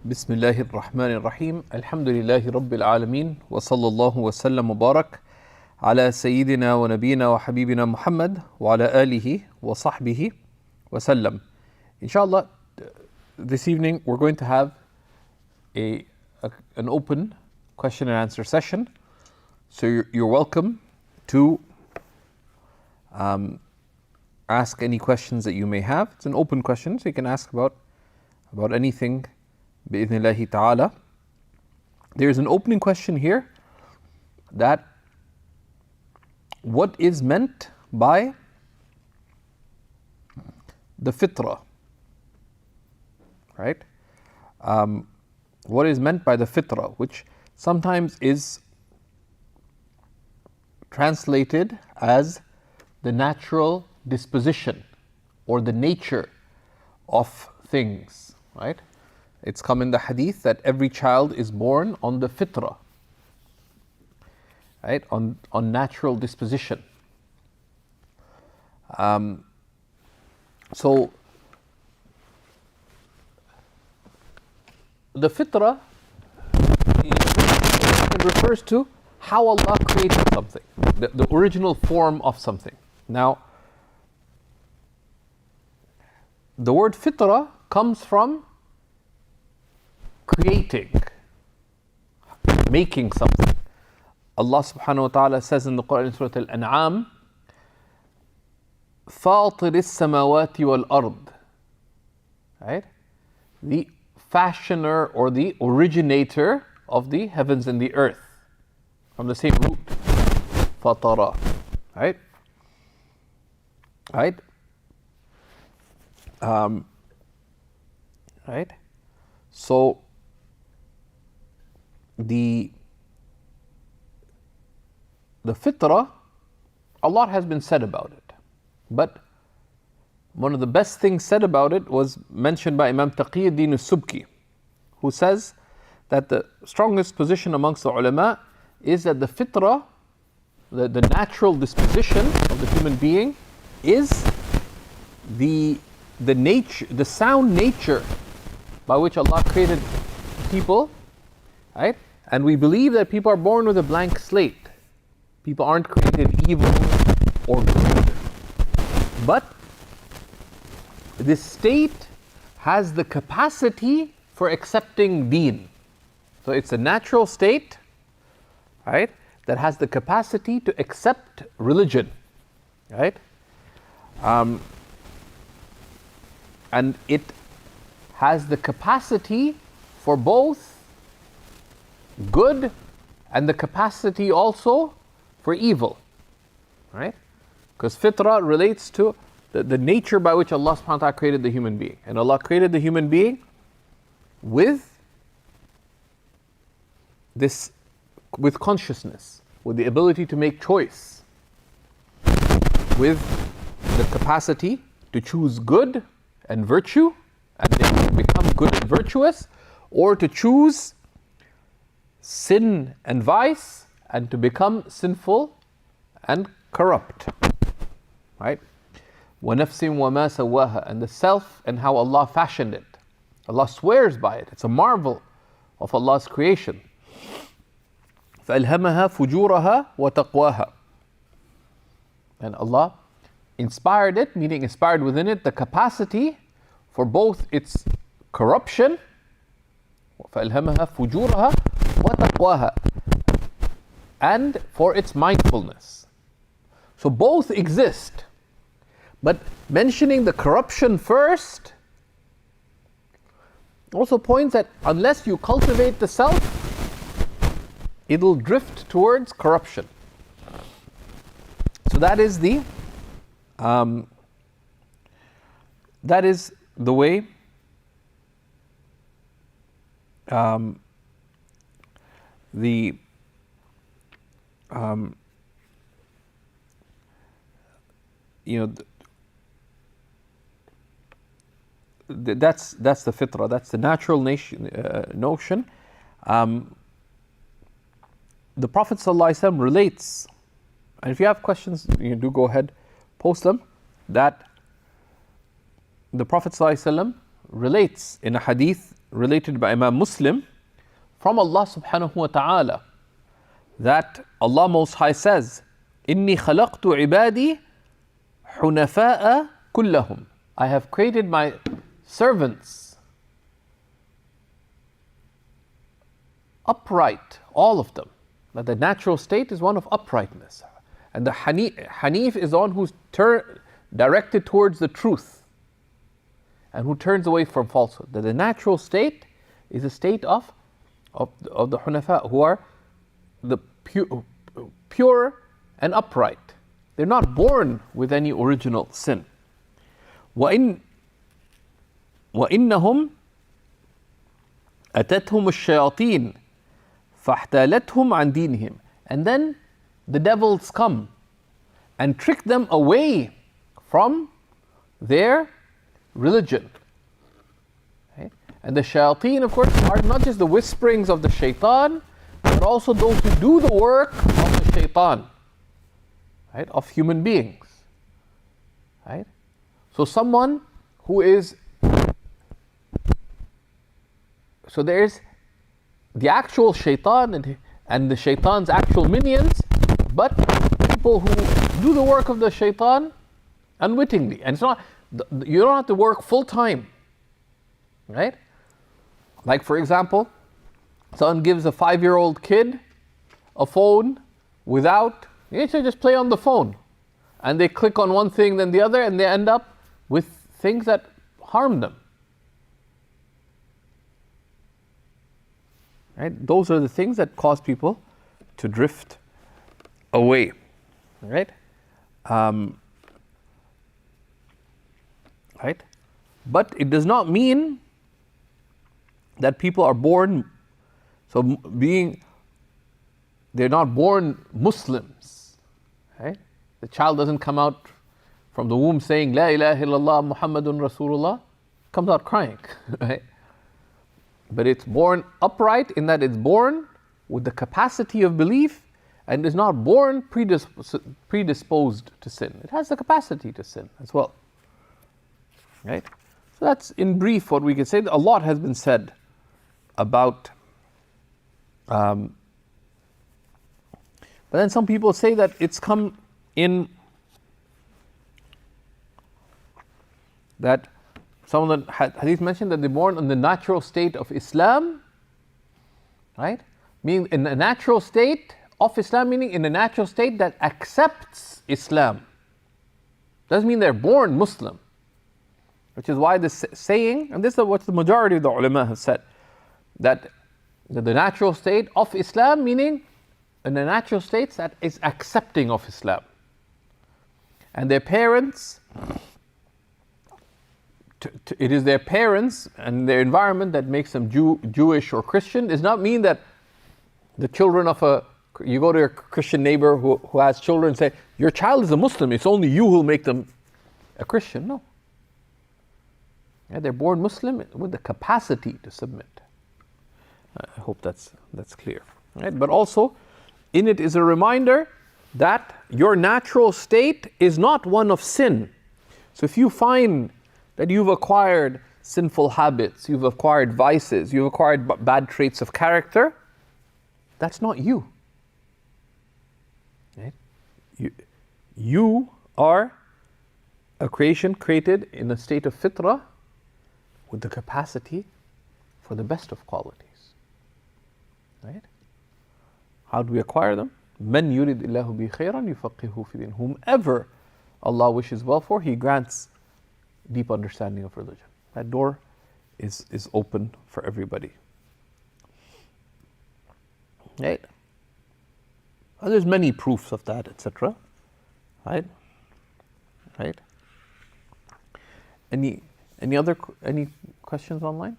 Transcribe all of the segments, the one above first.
بسم الله الرحمن الرحيم الحمد لله رب العالمين وصلى الله وسلم وبارك على سيدنا ونبينا وحبيبنا محمد وعلى آله وصحبه وسلم. Inshallah, this evening we're going to have an open question and answer session. So you're welcome to ask any questions that you may have. It's an open question, so you can ask about anything bi'idhnillahi ta'ala. There's an opening question here that what is meant by the Fitra? Right? What is meant by the Fitra, which sometimes is translated as the natural disposition or the nature of things, right? It's come in the hadith that every child is born on the Fitra, right? On natural disposition. So the Fitra refers to how Allah created something, the original form of something. Now, the word Fitra comes from creating, making something. Allah subhanahu wa ta'ala says in the Quran in Surah Al-An'am, فَاطِرِ السَّمَاوَاتِ وَالْأَرْضِ, right? The fashioner or the originator of the heavens and the earth, from the same root, فَطَرَ, right? Right? Right? So the Fitra, a lot has been said about it, but one of the best things said about it was mentioned by Imam Taqiyuddin al-Subki, who says that the strongest position amongst the ulama is that the Fitra, the natural disposition of the human being, is the nature, the sound nature by which Allah created people, right? And we believe that people are born with a blank slate. People aren't created evil or good. But this state has the capacity for accepting deen. So it's a natural state, right, that has the capacity to accept religion, right? And it has the capacity for both good and the capacity also for evil, right? Because Fitra relates to the nature by which Allah subhanahu wa ta'ala created the human being. And Allah created the human being with consciousness, with the ability to make choice, with the capacity to choose good and virtue and then become good and virtuous, or to choose sin and vice and to become sinful and corrupt, right? وَنَفْسٍ وَمَا سَوَّاهَا, and the self and how Allah fashioned it. Allah swears by it. It's a marvel of Allah's creation. فَأَلْهَمَهَا فُجُورَهَا وَتَقْوَاهَا, and Allah inspired it, meaning inspired within it the capacity for both its corruption, فَأَلْهَمَهَا فُجُورَهَا وَتَقْوَاهَا, and for its mindfulness. So both exist. But mentioning the corruption first also points that unless you cultivate the self, it'll drift towards corruption. So that is the way that's the Fitra, that's the natural notion. The Prophet ﷺ relates, and if you have questions, you do go ahead, post them, that the Prophet ﷺ relates in a hadith related by Imam Muslim from Allah subhanahu wa ta'ala, that Allah Most High says, إِنِّي خَلَقْتُ عِبَادِي حُنَفَاءَ كُلَّهُمْ. I have created my servants upright, all of them. That the natural state is one of uprightness. And the Hanif is one who's directed towards the truth and who turns away from falsehood. That the natural state is a state of the Hunafa, who are the pure and upright. They're not born with any original sin. وَإِنَّهُمْ أَتَتْهُمُ الشَّيَاطِينَ فَاحْتَالَتْهُمْ عَنْ دِينِهِمْ. And then the devils come and trick them away from their religion. Okay? And the shayateen, of course, are not just the whisperings of the shaitan, but also those who do the work of the shaitan, right? Of human beings. Right? So someone who is, so there's the actual shaitan and the shaitan's actual minions, but people who do the work of the shaitan unwittingly. And it's not, you don't have to work full time, right? Like, for example, someone gives a 5-year-old kid a phone without, you should just play on the phone. And they click on one thing, then the other, and they end up with things that harm them. Right? Those are the things that cause people to drift away. Right? Right? But it does not mean that people are born, so they're not born Muslims. Right? The child doesn't come out from the womb saying, La ilaha illallah Muhammadun Rasulullah, comes out crying. Right? But it's born upright in that it's born with the capacity of belief and is not born predisposed to sin. It has the capacity to sin as well. Right? So that's in brief what we can say. A lot has been said about, but then some people say that it's come in, that some of the hadith mentioned that they're born in the natural state of Islam, right? Meaning in a natural state of Islam, meaning in a natural state that accepts Islam. Doesn't mean they're born Muslim. Which is why this saying, and this is what the majority of the ulama have said, that the natural state of Islam, meaning in a natural state that is accepting of Islam. And their parents, it is their parents and their environment that makes them Jewish or Christian. Does not mean that the children of you go to your Christian neighbor who has children and say, your child is a Muslim, it's only you who will make them a Christian. No. Yeah, they're born Muslim with the capacity to submit. I hope that's clear. Right? But also, in it is a reminder that your natural state is not one of sin. So if you find that you've acquired sinful habits, you've acquired vices, you've acquired bad traits of character, that's not you. Right? You are a creation created in a state of Fitra with the capacity for the best of qualities. Right? How do we acquire them? مَنْ يُرِدْ اللَّهُ بِهِ خَيْرًا يُفَقِّهُ فِي دِينِ. Whomever Allah wishes well for, He grants deep understanding of religion. That door is open for everybody. Right? Well, there's many proofs of that, etc. Right? Right? Any questions online?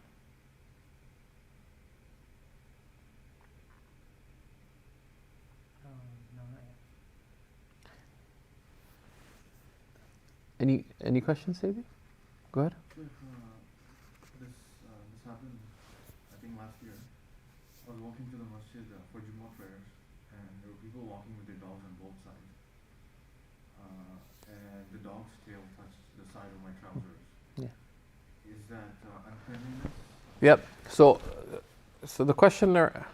No, not yet. Any questions, Sabi? Go ahead. This happened, I think last year. I was walking to the masjid for Jummah prayers, and there were people walking with their dogs on both sides. And the dog's tail touched the side of my trousers. Yeah. Is that uncleanliness? Yep. So, so the questioner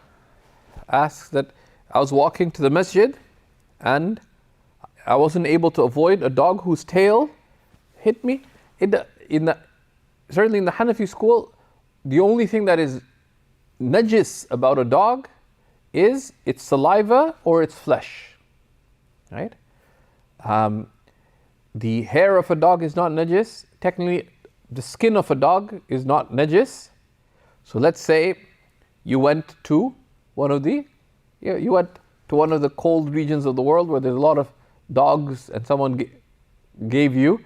asks that I was walking to the masjid and I wasn't able to avoid a dog whose tail hit me. Certainly in the Hanafi school, the only thing that is najis about a dog is its saliva or its flesh, right? The hair of a dog is not najis. Technically, the skin of a dog is not najis. So let's say you went to one of the cold regions of the world where there's a lot of dogs, and someone gave you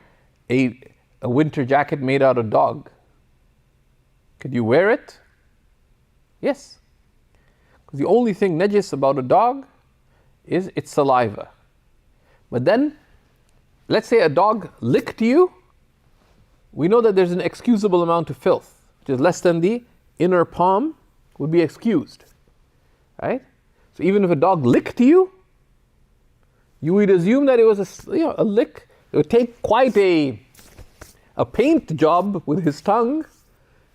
a winter jacket made out of dog. Could you wear it? Yes. Because the only thing najis about a dog is its saliva. But then, let's say a dog licked you, we know that there's an excusable amount of filth, which is less than the inner palm, would be excused. Right? So even if a dog licked you, you would assume that it was a lick. It would take quite a paint job with his tongue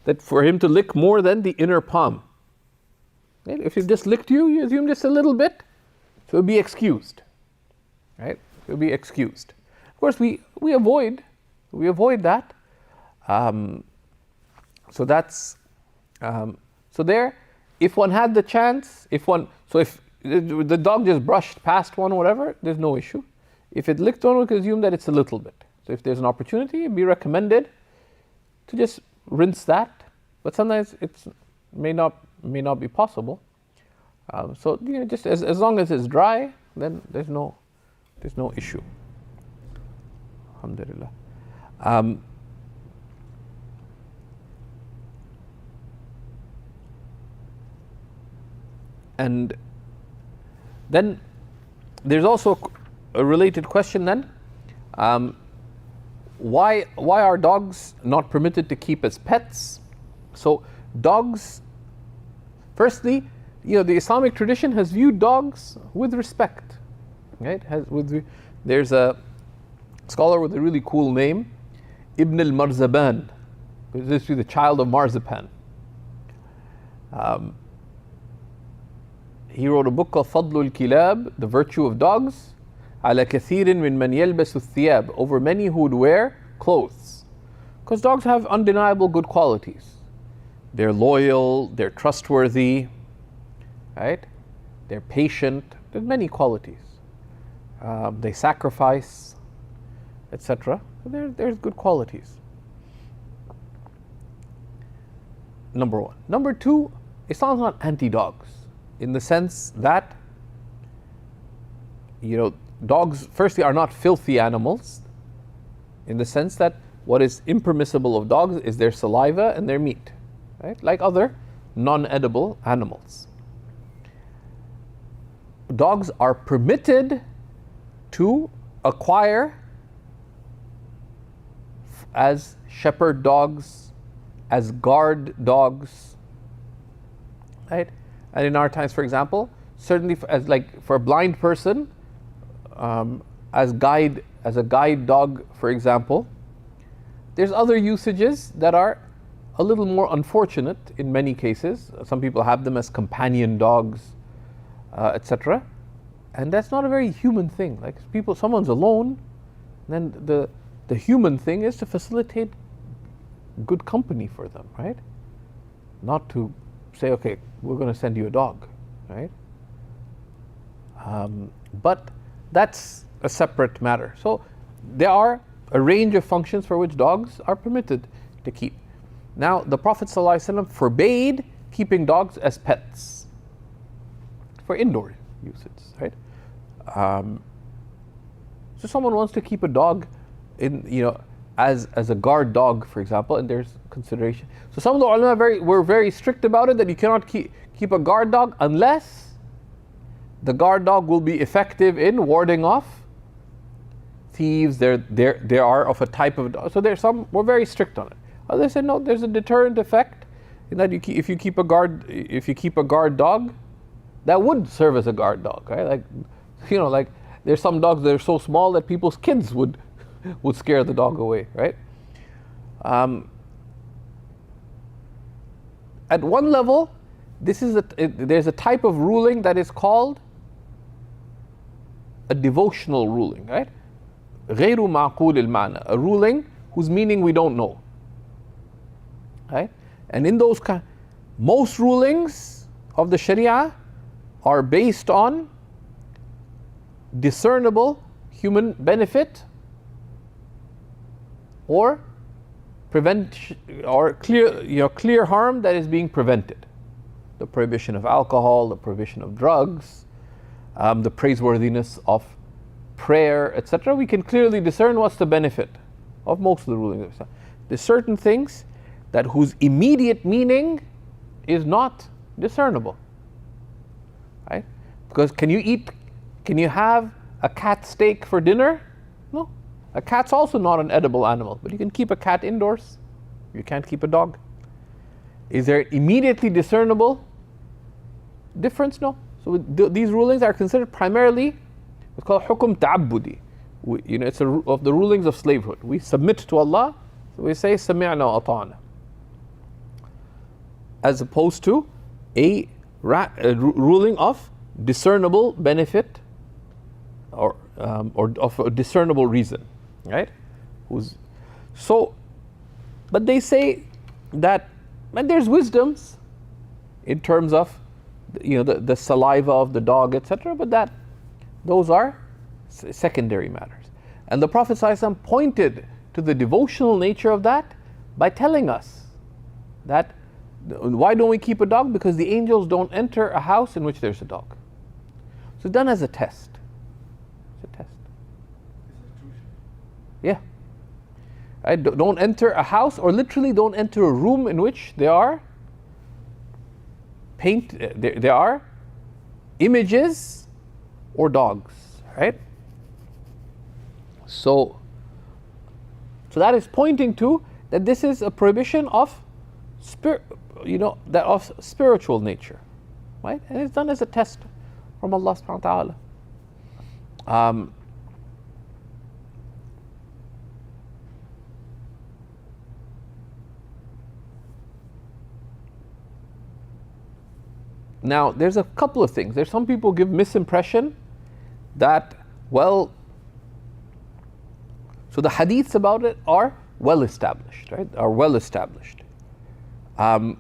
that for him to lick more than the inner palm. Right? If he just licked you, you assume just a little bit, so it would be excused. Right? It would be excused. Of course, we avoid that. So that's so there. If one had the chance, if the dog just brushed past one or whatever, there's no issue. If it licked one, we can assume that it's a little bit. So if there's an opportunity, it'd be recommended to just rinse that. But sometimes it may not be possible. So just as long as it's dry, then there's no issue. Alhamdulillah. And then there's also a related question then. Why are dogs not permitted to keep as pets? So dogs, firstly, the Islamic tradition has viewed dogs with respect. Right? There's a scholar with a really cool name, Ibn al-Marzaban, who's literally the child of marzipan. He wrote a book called Fadlul Kilab, The Virtue of Dogs, على كثير من من يلبس الثياب, over many who would wear clothes. Because dogs have undeniable good qualities. They're loyal, they're trustworthy, right? They're patient, there's many qualities. They sacrifice, etc. There's good qualities. Number one. Number two, Islam's not anti-dogs, in the sense that, dogs, firstly, are not filthy animals, in the sense that what is impermissible of dogs is their saliva and their meat, right? Like other non-edible animals. Dogs are permitted to acquire as shepherd dogs, as guard dogs, right? And in our times, for example, certainly for a blind person, as a guide dog, for example. There's other usages that are a little more unfortunate in many cases. Some people have them as companion dogs, etc. And that's not a very human thing. Like someone's alone, then the human thing is to facilitate good company for them, right? Not to say, okay, we're going to send you a dog, right? But that's a separate matter. So there are a range of functions for which dogs are permitted to keep. Now, the Prophet ﷺ forbade keeping dogs as pets for indoor usage, right? So someone wants to keep a dog as a guard dog, for example, and there's consideration. So some of the ulama were very strict about it, that you cannot keep a guard dog unless the guard dog will be effective in warding off thieves. They are of a type of dog. So there's some were very strict on it. Others said no, there's a deterrent effect in that if you keep a guard dog, that would serve as a guard dog, right? Like there's some dogs that are so small that people's kids would scare the dog away, right? at one level, there's a type of ruling that is called a devotional ruling, right? غير معقول المعنى, a ruling whose meaning we don't know, right? And in those most rulings of the Sharia are based on discernible human benefit or clear harm that is being prevented. The prohibition of alcohol, the prohibition of drugs, the praiseworthiness of prayer, etc. We can clearly discern what's the benefit of most of the rulings of Islam. There's certain things that whose immediate meaning is not discernible, right? Because can you have a cat steak for dinner? No. A cat's also not an edible animal, but you can keep a cat indoors. You can't keep a dog. Is there immediately discernible difference? No. So these rulings are considered primarily what's called hukum ta'abbudi. It's of the rulings of slavehood. We submit to Allah, so we say sami'na wa ata'na, as opposed to a ruling of discernible benefit or of a discernible reason, right? But they say that, and there's wisdoms in terms of the saliva of the dog, etc. But those are secondary matters. And the Prophet ﷺ pointed to the devotional nature of that by telling us that why don't we keep a dog? Because the angels don't enter a house in which there's a dog. So it's done as a test. It's a test. Yeah. Right? Don't enter a house, or literally don't enter a room in which there are there are images or dogs, right? So that is pointing to that this is a prohibition of of spiritual nature, right? And it's done as a test from Allah subhanahu wa ta'ala. Now, there's a couple of things. There's some people give misimpression that, so the hadiths about it are well established, right? Are well established. Some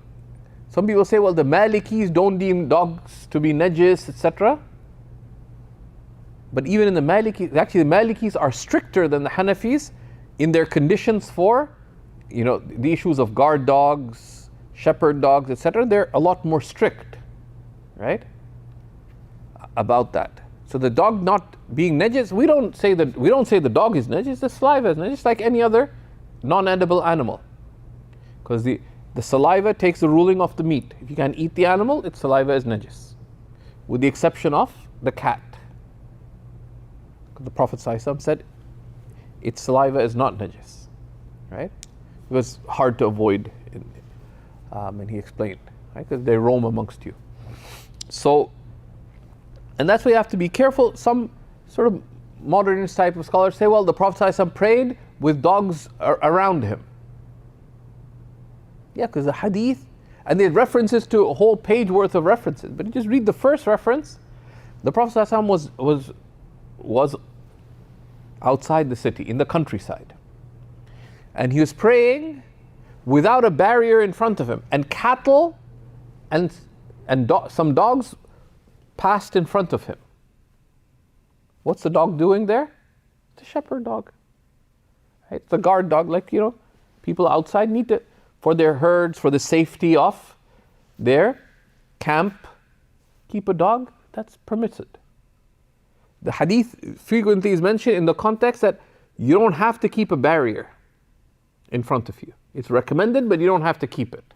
people say, the Malikis don't deem dogs to be najis, etc. But even in the Malikis, actually the Malikis are stricter than the Hanafis in their conditions for, the issues of guard dogs, shepherd dogs, etc. They're a lot more strict, right, about that. So the dog not being najis, we don't say the dog is najis. The saliva is najis, like any other non-edible animal, because the saliva takes the ruling of the meat. If you can't eat the animal, its saliva is najis, with the exception of the cat. The Prophet ﷺ said its saliva is not najis, right? It was hard to avoid, and he explained, right, because they roam amongst you. So, and that's why you have to be careful. Some sort of modernist type of scholars say, the Prophet ﷺ prayed with dogs around him. Yeah, because the hadith, and they had references to a whole page worth of references. But you just read the first reference. The Prophet ﷺ was outside the city, in the countryside. And he was praying without a barrier in front of him. And cattle and some dogs passed in front of him. What's the dog doing there? It's a shepherd dog. Right? It's a guard dog, like, people outside need to, for their herds, for the safety of their camp, keep a dog, that's permitted. The hadith frequently is mentioned in the context that you don't have to keep a barrier in front of you. It's recommended, but you don't have to keep it.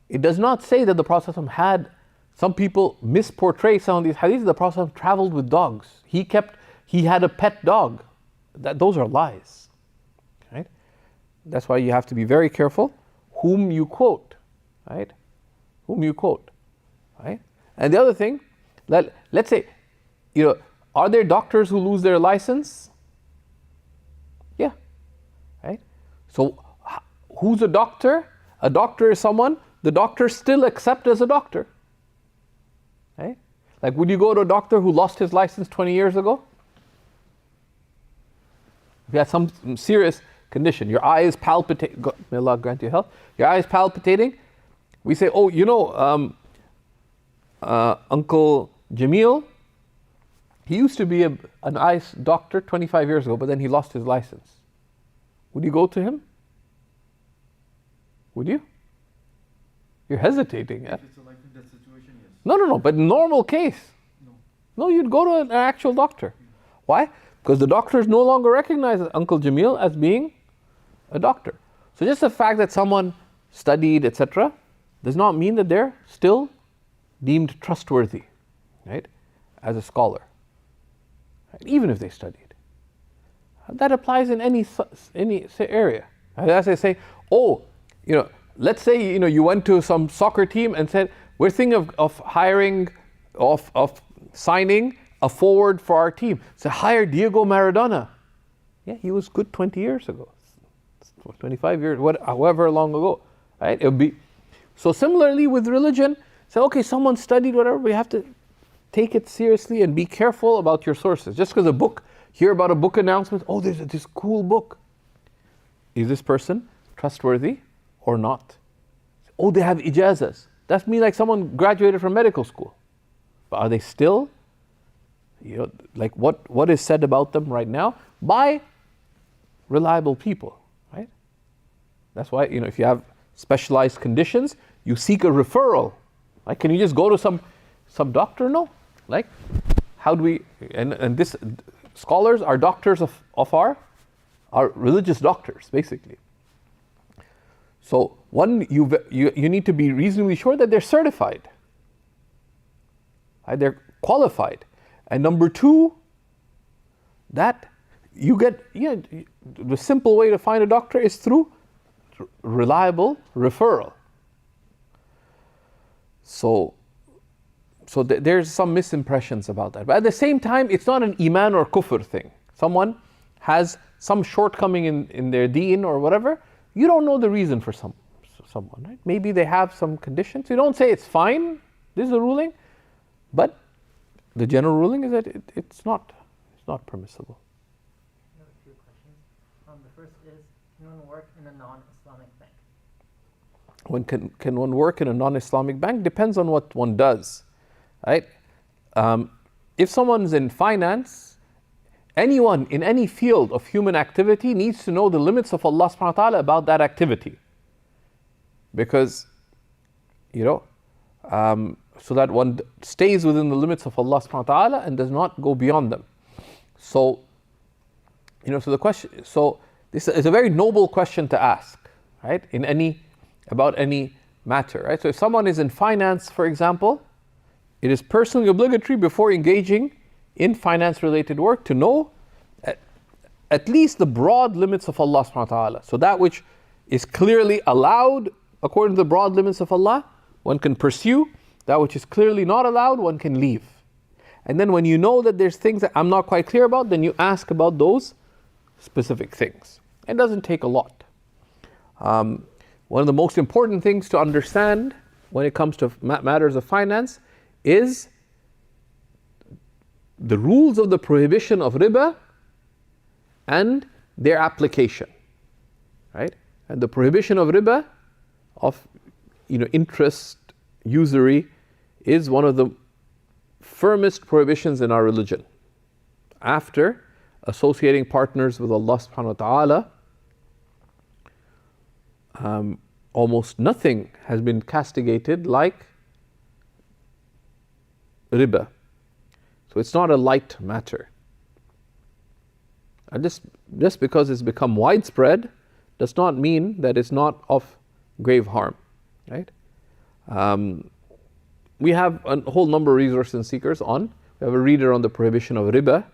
It does not say that the Prophet had, some people misportray some of these hadiths, the Prophet traveled with dogs. He had a pet dog. Those are lies, right? That's why you have to be very careful whom you quote, right? Whom you quote, right? And the other thing, let's say, are there doctors who lose their license? Yeah, right? So who's a doctor? A doctor is someone the doctor still accepts as a doctor. Right? Like, would you go to a doctor who lost his license 20 years ago? If you had some serious condition, your eye is palpitating, may Allah grant you health, your eye is palpitating, we say, oh, you know, Uncle Jamil, he used to be an eye doctor 25 years ago, but then he lost his license. Would you go to him? Would you? You're hesitating. Yeah? If it's a life and death situation, yes. No. But normal case. No, you'd go to an actual doctor. Why? Because the doctors no longer recognize Uncle Jamil as being a doctor. So just the fact that someone studied, etc., does not mean that they're still deemed trustworthy, right, as a scholar, right? Even if they studied. That applies in any area. As I say, oh, you know, let's say, you know, you went to some soccer team and said, we're thinking of hiring, of signing a forward for our team. So hire Diego Maradona. Yeah, he was good 20 years ago, 25 years, however long ago, right? It would be. So similarly with religion, say, okay, someone studied whatever, we have to take it seriously and be careful about your sources. Just because a book, hear about a book announcement, oh, there's this cool book. Is this person trustworthy or not? Oh, they have ijazas. That's me, like someone graduated from medical school. But are they still, you know, like what is said about them right now by reliable people, right? That's why, you know, if you have specialized conditions, you seek a referral. Like, can you just go to some doctor? No. Like, how do we, and this, scholars are doctors of our religious doctors, basically. So one, you need to be reasonably sure that they're certified. Right? They're qualified. And number two, that you get, the simple way to find a doctor is through reliable referral. So there's some misimpressions about that. But at the same time, it's not an iman or kufr thing. Someone has some shortcoming in their deen or whatever, you don't know the reason for someone, right? Maybe they have some conditions. You don't say it's fine, this is the ruling, but the general ruling is that it's not permissible. I have a few questions. The first is, can one work in a non-Islamic bank? Can one work in a non-Islamic bank? Depends on what one does, right? If someone's in finance, anyone in any field of human activity needs to know the limits of Allah subhanahu wa ta'ala about that activity. Because, so that one stays within the limits of Allah subhanahu wa ta'ala and does not go beyond them. So, this is a very noble question to ask, right? About any matter, right? So if someone is in finance, for example, it is personally obligatory before engaging in finance-related work to know at least the broad limits of Allah subhanahu wa ta'ala. So that which is clearly allowed according to the broad limits of Allah, one can pursue. That which is clearly not allowed, one can leave. And then when you know that there's things that I'm not quite clear about, then you ask about those specific things. It doesn't take a lot. One of the most important things to understand when it comes to matters of finance is the rules of the prohibition of riba and their application, right? And the prohibition of riba, of interest, usury, is one of the firmest prohibitions in our religion. After associating partners with Allah subhanahu wa ta'ala, almost nothing has been castigated like riba. So it's not a light matter. And just because it's become widespread does not mean that it's not of grave harm, right? We have a whole number of resources and seekers on. We have a reader on the prohibition of riba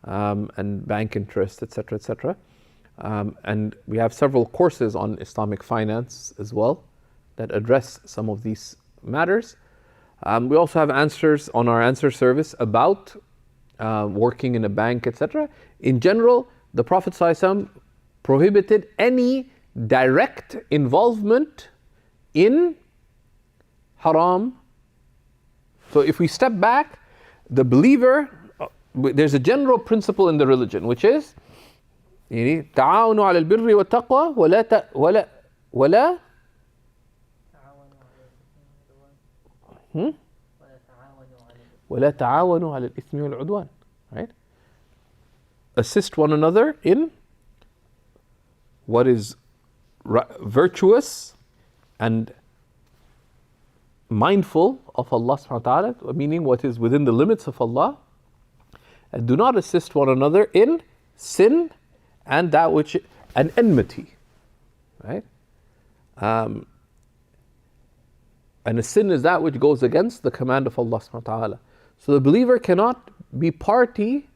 and bank interest, etc., etc. And we have several courses on Islamic finance as well that address some of these matters. We also have answers on our answer service about working in a bank, etc. In general, the Prophet ﷺ prohibited any direct involvement in haram. So if we step back, the believer, there's a general principle in the religion, which is تعاونوا على البر والتقوى ولا ولا تعاونوا على الإثم والعدوان. Right? Assist one another in what is virtuous and mindful of Allah subhanahu wa ta'ala, meaning what is within the limits of Allah, and do not assist one another in sin and that which, and enmity. Right? And a sin is that which goes against the command of Allah subhanahu wa ta'ala. So the believer cannot be party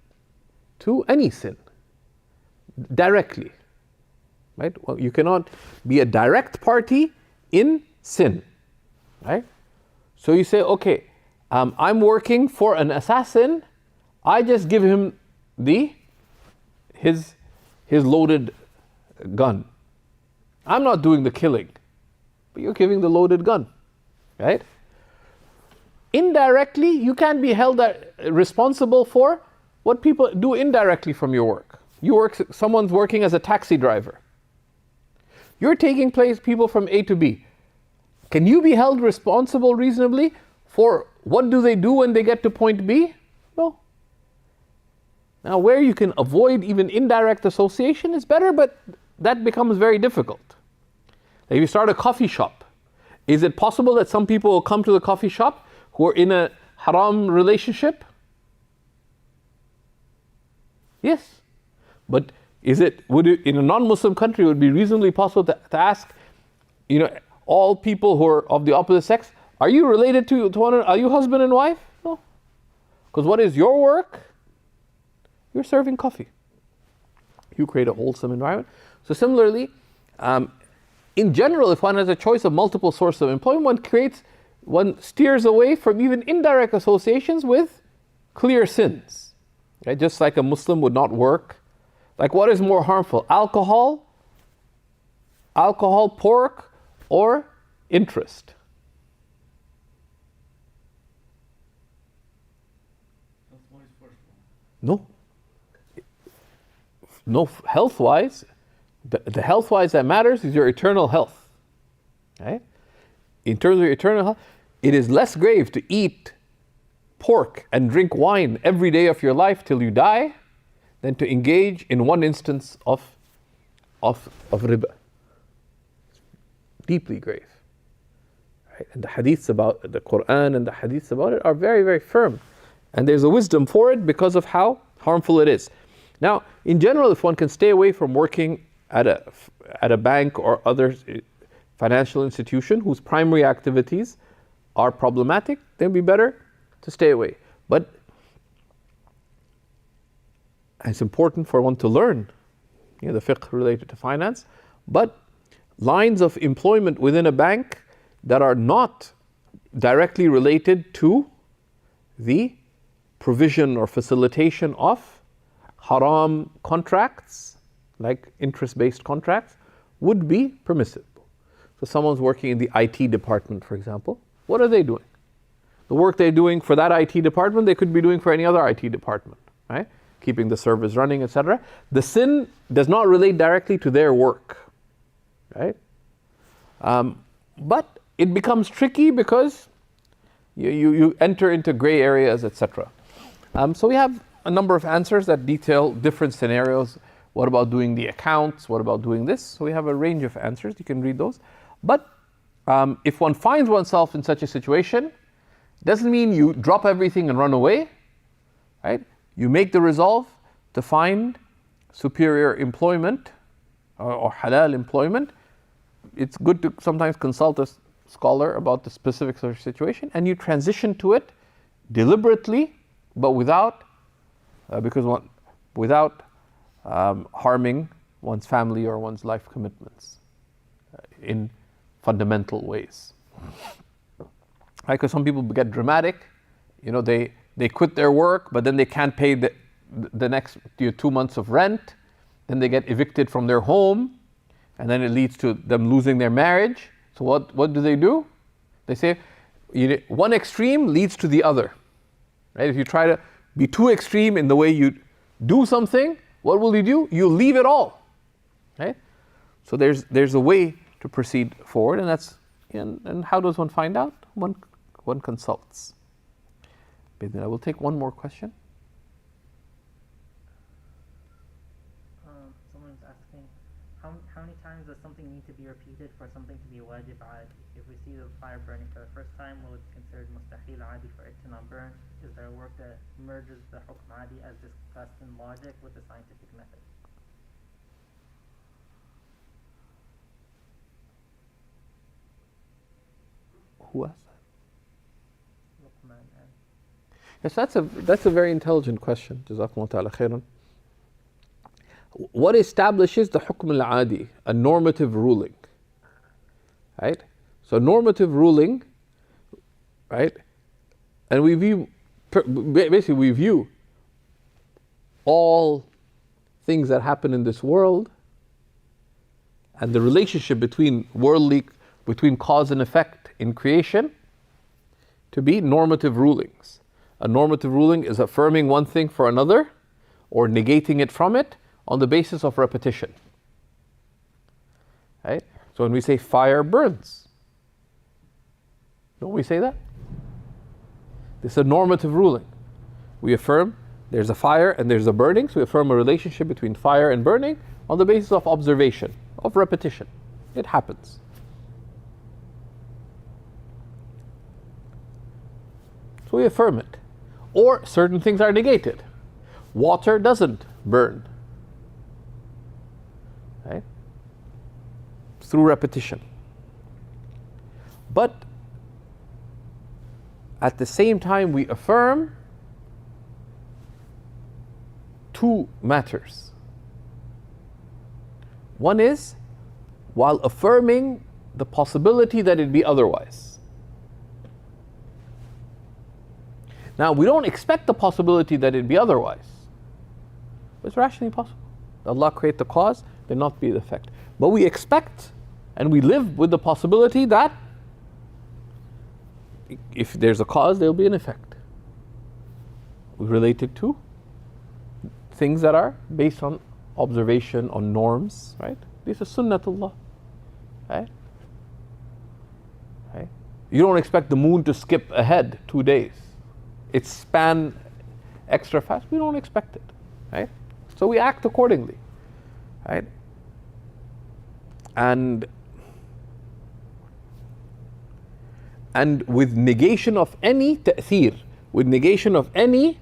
to any sin directly. Right? Well, you cannot be a direct party in sin. Right? So you say, okay, I'm working for an assassin, I just give him his loaded gun. I'm not doing the killing, but you're giving the loaded gun. Right? Indirectly, you can be held responsible for what people do indirectly from your work. Someone's working as a taxi driver. You're taking people from A to B. Can you be held responsible reasonably for what do they do when they get to point B? No. Now, where you can avoid even indirect association is better, but that becomes very difficult. If you start a coffee shop, is it possible that some people will come to the coffee shop who are in a haram relationship? Yes. But would it, in a non-Muslim country, would it be reasonably possible to ask, all people who are of the opposite sex, are you related to one another? Are you husband and wife? No. Because what is your work? You're serving coffee. You create a wholesome environment. So similarly, in general, if one has a choice of multiple sources of employment, one steers away from even indirect associations with clear sins. Right? Just like a Muslim would not work. Like, what is more harmful? Alcohol, pork, or interest? No. No, health-wise, the health-wise that matters is your eternal health. Right? In terms of your eternal health, it is less grave to eat pork and drink wine every day of your life till you die than to engage in one instance of riba. Deeply grave. Right? And the hadiths about the Quran and the hadiths about it are very, very firm. And there's a wisdom for it because of how harmful it is. Now, in general, if one can stay away from working at a bank or other financial institution whose primary activities are problematic, then it'd be better to stay away. But it's important for one to learn the fiqh related to finance, but lines of employment within a bank that are not directly related to the provision or facilitation of haram contracts, like interest-based contracts, would be permissible. So someone's working in the IT department, for example. What are they doing? The work they're doing for that IT department, they could be doing for any other IT department, right? Keeping the service running, etc. The sin does not relate directly to their work, right? But it becomes tricky because you enter into gray areas, etc. So we have a number of answers that detail different scenarios. What about doing the accounts? What about doing this? So we have a range of answers. You can read those. But if one finds oneself in such a situation, doesn't mean you drop everything and run away, right? You make the resolve to find superior employment or halal employment. It's good to sometimes consult a scholar about the specifics of your situation, and you transition to it deliberately, but without harming one's family or one's life commitments in fundamental ways. Right? Because some people get dramatic, they quit their work, but then they can't pay the next 2 months of rent, then they get evicted from their home, and then it leads to them losing their marriage. So what do? They say one extreme leads to the other. Right? If you try to be too extreme in the way you do something, what will you do? You leave it all. Right? So there's a way to proceed forward, and how does one find out? One consults. I will take one more question. Someone's asking, how many times does something need to be repeated for something to be wajib adi? If we see the fire burning for the first time, will it be considered mustahil adi for it to not burn? Is there a work that merges the hukm adi as discussed in logic with the scientific method? Who asked that? Luqman and Yes, that's a very intelligent question. Jazakumullah ta'ala khairan. What establishes the hukm al-adi, a normative ruling? Right? So normative ruling, right? And we view all things that happen in this world and the relationship between cause and effect in creation to be normative rulings. A normative ruling is affirming one thing for another or negating it from it on the basis of repetition. Right? So when we say fire burns, don't we say that? This is a normative ruling. We affirm there's a fire and there's a burning, so we affirm a relationship between fire and burning on the basis of observation, of repetition. It happens. So we affirm it. Or certain things are negated. Water doesn't burn. Right? Through repetition. But at the same time we affirm two matters. One is while affirming the possibility that it be otherwise. Now, we don't expect the possibility that it be otherwise. It's rationally possible. Allah create the cause, there not be the effect. But we expect and we live with the possibility that if there's a cause, there'll be an effect. Related to things that are based on observation, on norms, right? This is sunnatullah. Right? Right? You don't expect the moon to skip ahead 2 days. It's span extra fast. We don't expect it, right? So we act accordingly, right? And with negation of any ta'thir, with negation of any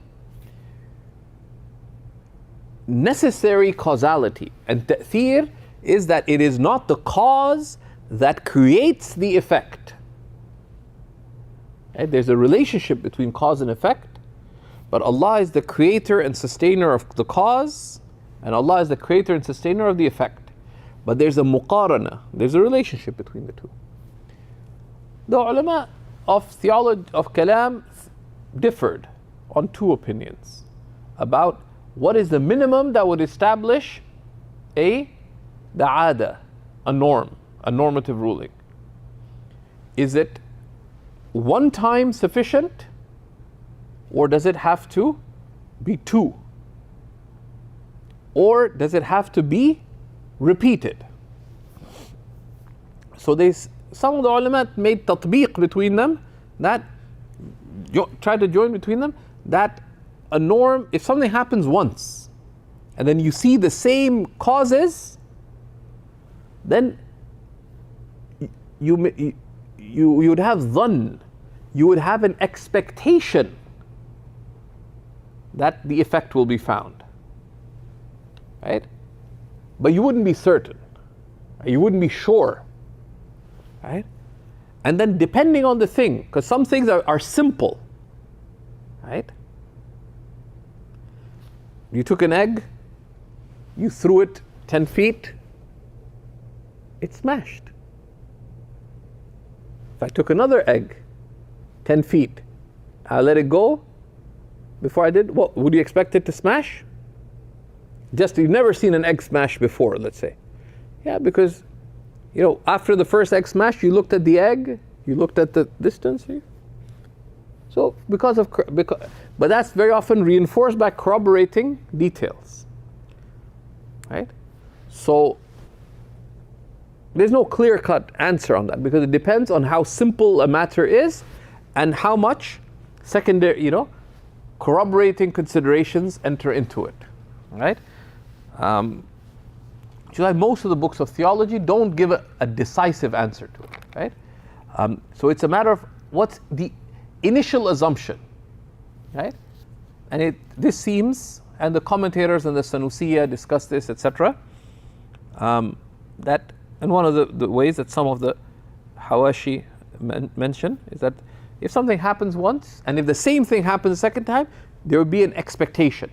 necessary causality. And ta'thir is that it is not the cause that creates the effect. Right? There's a relationship between cause and effect, but Allah is the creator and sustainer of the cause, and Allah is the creator and sustainer of the effect. But there's a muqarana, there's a relationship between the two. The ulama of theology, of kalam, differed on two opinions about what is the minimum that would establish the ada, a norm, a normative ruling. Is it one time sufficient, or does it have to be two? Or does it have to be repeated? So some of the ulama made tatbiq between them, that try to join between them, that a norm, if something happens once and then you see the same causes, then you would have dhann, you would have an expectation that the effect will be found, right? But you wouldn't be certain, you wouldn't be sure, right? And then depending on the thing, because some things are simple, right? You took an egg, you threw it 10 feet, it smashed. If I took another egg 10 feet, I let it go before I did, what would you expect it to smash? Just, you've never seen an egg smash before, let's say. Yeah, because, after the first egg smash, you looked at the egg, you looked at the distance. So because, but that's very often reinforced by corroborating details, right? So there's no clear-cut answer on that, because it depends on how simple a matter is and how much secondary, corroborating considerations enter into it, right? Most of the books of theology don't give a decisive answer to it, right? So it's a matter of what's the initial assumption, right? And this seems, and the commentators and the Sanusiya discuss this, etc. That, and one of the ways that some of the Hawashi mention is that if something happens once, and if the same thing happens a second time, there will be an expectation.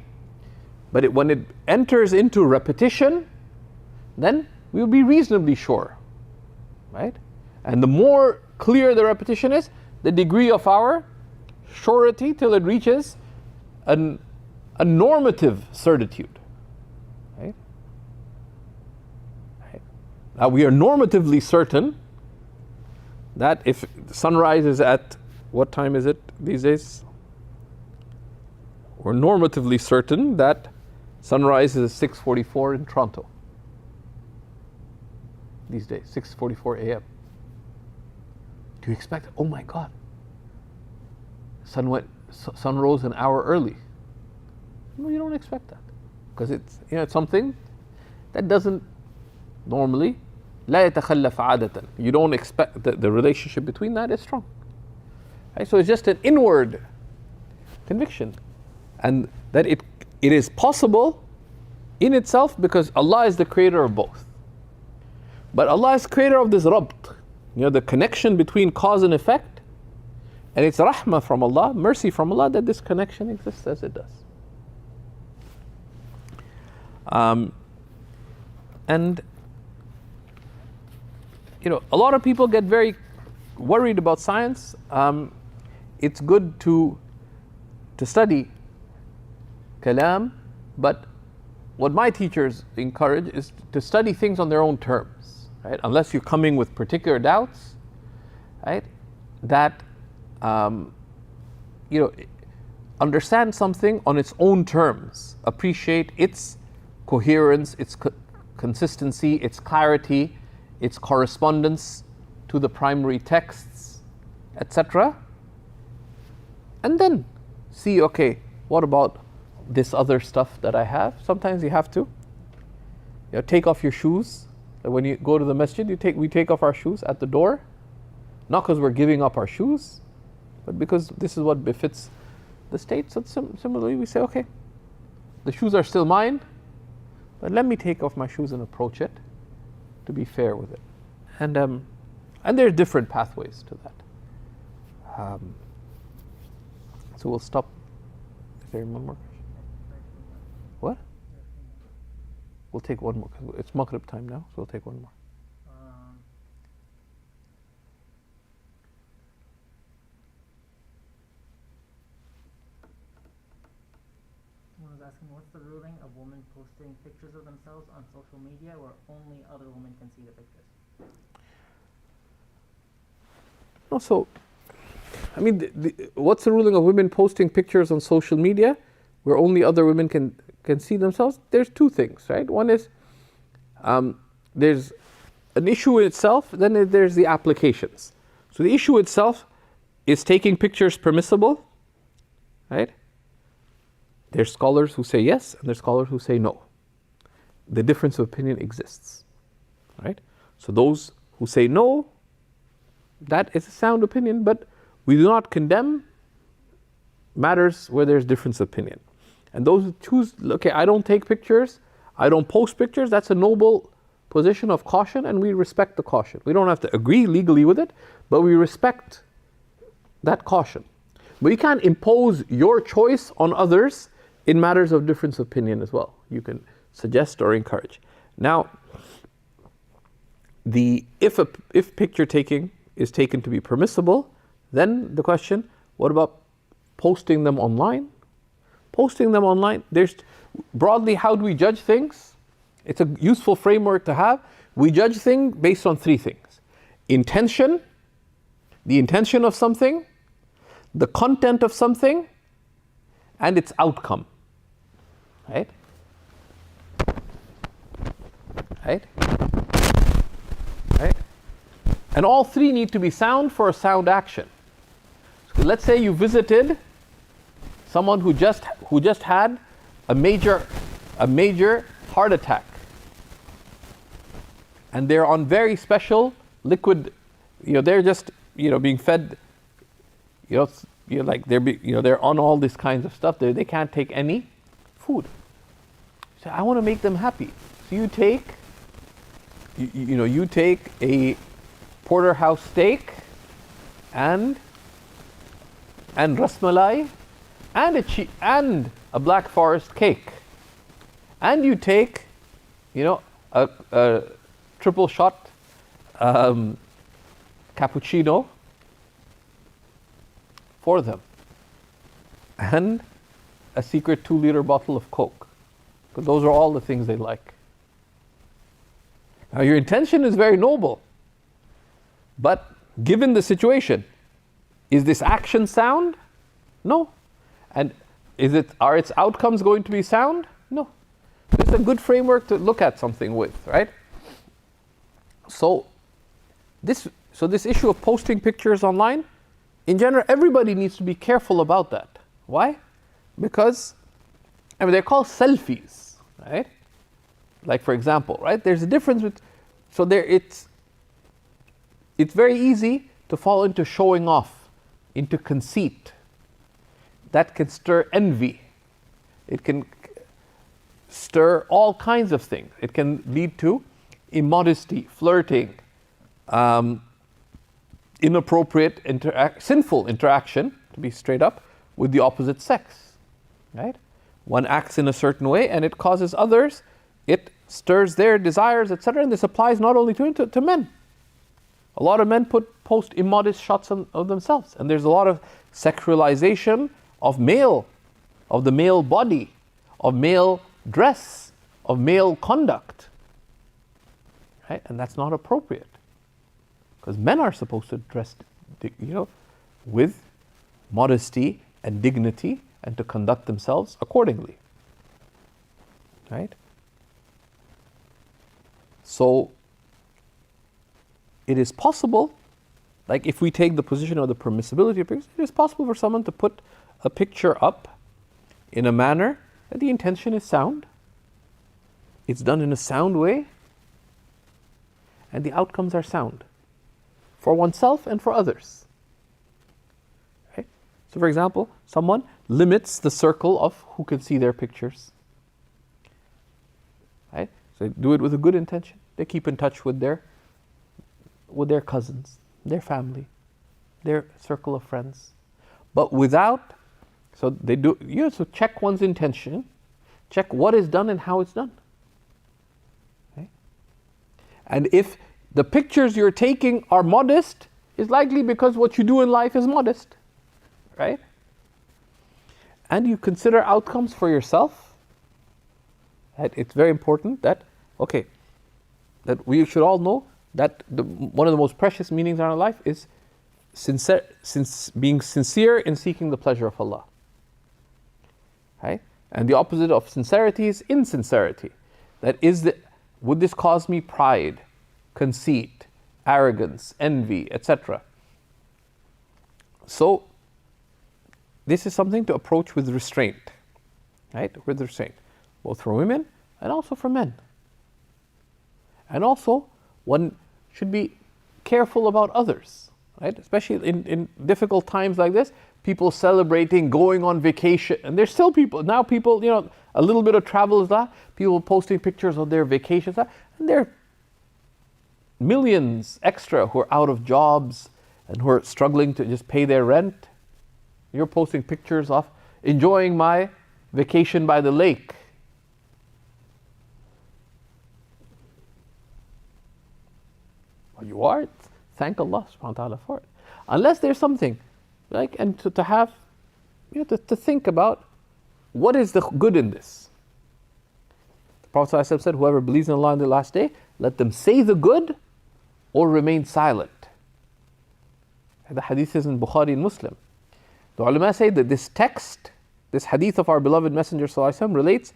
But when it enters into repetition, then we will be reasonably sure, right? And the more clear the repetition is, the degree of our surety till it reaches a normative certitude, right? Now we are normatively certain that if the sunrise is at, what time is it these days? We're normatively certain that sunrise is 6:44 in Toronto these days, 6:44 a.m. Do you expect, oh my God, sun rose an hour early? No, you don't expect that, because it's something that doesn't normally, لا يتخلف عادة. You don't expect that the relationship between that is strong, right? So it's just an inward conviction, and that it is possible in itself because Allah is the creator of both. But Allah is creator of this rabt, the connection between cause and effect, and it's rahmah from Allah, mercy from Allah, that this connection exists as it does. And a lot of people get very worried about science. It's good to study kalam, but what my teachers encourage is to study things on their own terms, right? Unless you're coming with particular doubts, right? That understand something on its own terms, appreciate its coherence, its consistency, its clarity, its correspondence to the primary texts, etc. And then see, okay, what about this other stuff that I have? Sometimes you have to take off your shoes. When you go to the masjid, we take off our shoes at the door, not because we're giving up our shoes, but because this is what befits the state. So similarly, we say, okay, the shoes are still mine, but let me take off my shoes and approach it to be fair with it. And there are different pathways to that. So we'll stop. Is there one more question? What? We'll take one more. It's Maghrib time now, so we'll take one more. Someone was asking, what's the ruling of women posting pictures of themselves on social media where only other women can see the pictures? So, what's the ruling of women posting pictures on social media where only other women can see themselves? There's two things, right? One is there's an issue itself, then there's the applications. So the issue itself is taking pictures permissible, right? There's scholars who say yes, and there's scholars who say no. The difference of opinion exists, right? So those who say no, that is a sound opinion, but we do not condemn matters where there's difference of opinion. And those who choose, okay, I don't take pictures, I don't post pictures, that's a noble position of caution, and we respect the caution. We don't have to agree legally with it, but we respect that caution. But you can't impose your choice on others in matters of difference of opinion as well. You can suggest or encourage. Now, if picture taking is taken to be permissible, then the question, what about posting them online? Posting them online, there's broadly, how do we judge things? It's a useful framework to have. We judge things based on three things: intention, the intention of something, the content of something, and its outcome. Right? Right? Right? And all three need to be sound for a sound action. So let's say you visited someone who just had a major heart attack, and they're on very special liquid. They're just being fed. They're on all these kinds of stuff. They can't take any food. So I want to make them happy. So you take a porterhouse steak and rasmalai and a black forest cake, and you take a triple shot cappuccino for them, and a secret 2-liter bottle of Coke, because those are all the things they like. Now your intention is very noble, but given the situation, is this action sound? No. And are its outcomes going to be sound? No. It's a good framework to look at something with, right? So this issue of posting pictures online, in general, everybody needs to be careful about that. Why? Because they're called selfies, right? Like, for example, right? There's a difference it's very easy to fall into showing off, into conceit. That can stir envy. It can stir all kinds of things. It can lead to immodesty, flirting, inappropriate, sinful interaction, to be straight up, with the opposite sex, right? One acts in a certain way and it causes others, it stirs their desires, etc. And this applies not only to men. A lot of men post immodest shots of themselves, and there's a lot of sexualization of the male body, of male dress, of male conduct, right? And that's not appropriate, because men are supposed to dress, with modesty and dignity, and to conduct themselves accordingly, right? So it is possible, like if we take the position of the permissibility of pictures, it is possible for someone to put a picture up in a manner that the intention is sound, it's done in a sound way, and the outcomes are sound for oneself and for others. Okay? So for example, someone limits the circle of who can see their pictures. Right? So they do it with a good intention. They keep in touch with their cousins, their family, their circle of friends. But so they do, so check one's intention, check what is done and how it's done. Okay? And if the pictures you're taking are modest, it's likely because what you do in life is modest, right? And you consider outcomes for yourself. Right? It's very important that we should all know that one of the most precious meanings in our life is being sincere in seeking the pleasure of Allah. Right? And the opposite of sincerity is insincerity. Would this cause me pride, conceit, arrogance, envy, etc.? So this is something to approach with restraint, right? With restraint, both for women and also for men. And also, one should be careful about others, right? Especially in difficult times like this, people celebrating, going on vacation, and there's still people, a little bit of travel is that, people posting pictures of their vacations, and there are millions extra who are out of jobs and who are struggling to just pay their rent. You're posting pictures of enjoying my vacation by the lake. Well, you are, thank Allah subhanahu wa ta'ala for it. Unless there's something, and to have, to think about what is the good in this. The Prophet ﷺ said, whoever believes in Allah on the last day, let them say the good or remain silent. And the hadith is in Bukhari and Muslim. The ulama say that this text, this hadith of our beloved Messenger ﷺ relates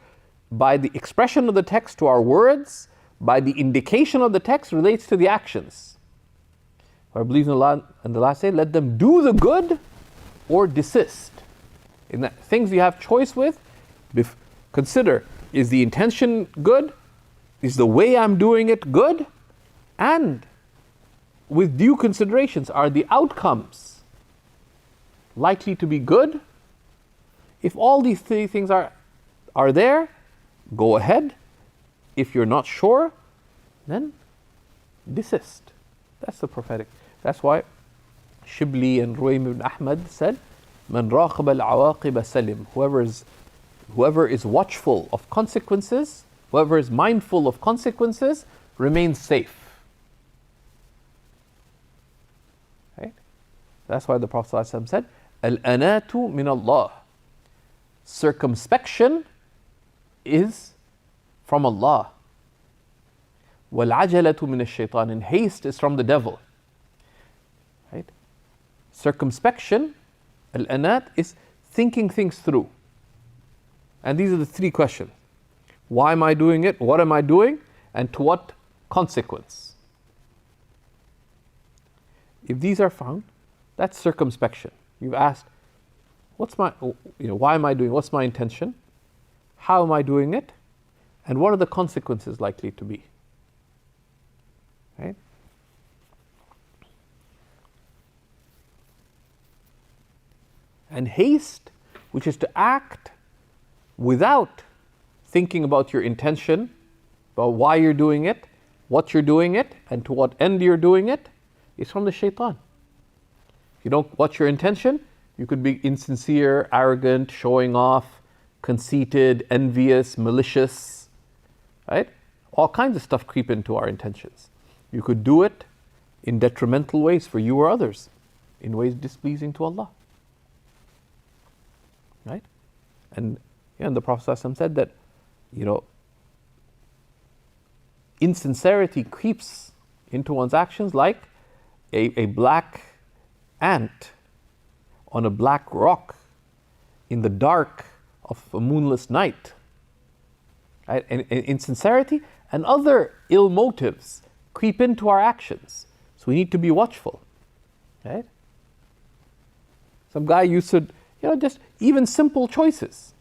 by the expression of the text to our words, by the indication of the text relates to the actions. Whoever believes in Allah on the last day, let them do the good or desist. In that things you have choice with, consider, is the intention good? Is the way I'm doing it good? And with due considerations, are the outcomes likely to be good? If all these three things are there, go ahead. If you're not sure, then desist. That's the prophetic. That's why Shibli and Ruwaym ibn Ahmad said, Man raqaba al-awaqib salim. Whoever is watchful of consequences, whoever is mindful of consequences, remains safe. Right? That's why the Prophet ﷺ said, Al-anatu min Allah. Circumspection is from Allah. Wal-ajalatu min ash-shaytan. And haste is from the devil. Right? Circumspection, al-anat, is thinking things through. And these are the three questions. Why am I doing it? What am I doing? And to what consequence? If these are found, that's circumspection. You've asked, why am I doing it? What's my intention? How am I doing it? And what are the consequences likely to be? Right? And haste, which is to act without thinking about your intention, about why you're doing it, what you're doing it, and to what end you're doing it, is from the shaitan. If you don't watch your intention, you could be insincere, arrogant, showing off, conceited, envious, malicious, right? All kinds of stuff creep into our intentions. You could do it in detrimental ways for you or others, in ways displeasing to Allah. Right? And the Prophet ﷺ said that, insincerity creeps into one's actions like a black ant on a black rock in the dark of a moonless night. Right? And insincerity and other ill motives creep into our actions. So we need to be watchful. Right? Some guy used to, just even simple choices.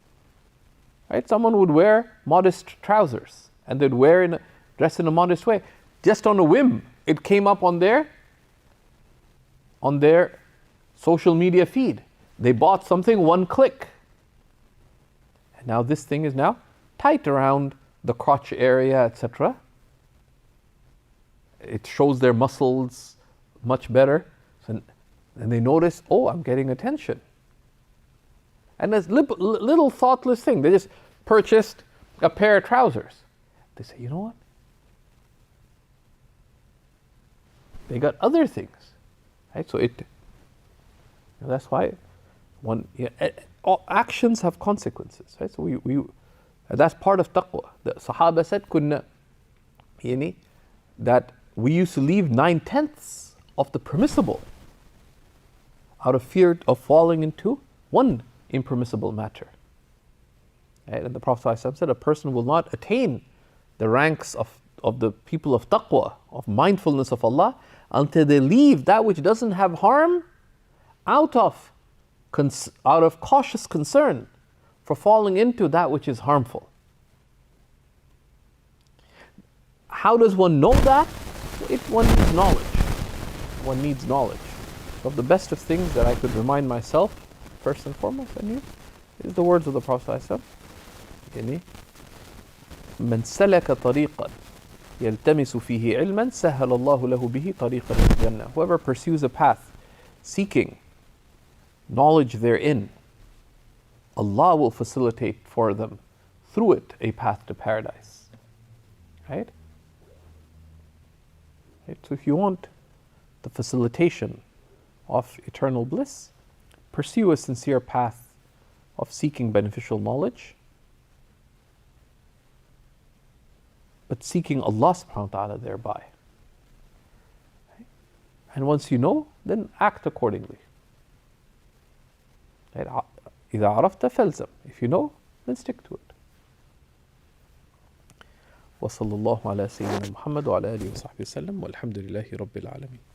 Right? Someone would wear modest trousers and they'd dress in a modest way. Just on a whim, it came up on their social media feed. They bought something, one click. And now this thing is now tight around the crotch area, etc. It shows their muscles much better. And they notice, I'm getting attention. And this little thoughtless thing, they just purchased a pair of trousers. They say, you know what? They got other things. Right? So that's why all actions have consequences. Right? So that's part of taqwa. The Sahaba said, that we used to leave 9/10 of the permissible out of fear of falling into one impermissible matter. Right? And the Prophet ﷺ said, a person will not attain the ranks of the people of taqwa, of mindfulness of Allah, until they leave that which doesn't have harm out of cautious concern for falling into that which is harmful. How does one know that? One needs knowledge. One needs knowledge. Of the best of things that I could remind myself, first and foremost, and you, is the words of the Prophet ﷺ. من سلك طريقا يلتمس فيه علما سهل الله له به طريقا إلى الجنة. Whoever pursues a path seeking knowledge therein, Allah will facilitate for them through it a path to paradise. Right? So if you want the facilitation of eternal bliss, pursue a sincere path of seeking beneficial knowledge. but seeking Allah subhanahu wa ta'ala thereby. And once you know, then act accordingly. إذا عرفت فالزم. If you know, then stick to it. وصلى الله على سيدنا محمد وعلى آله وصحبه وسلم والحمد لله رب العالمين.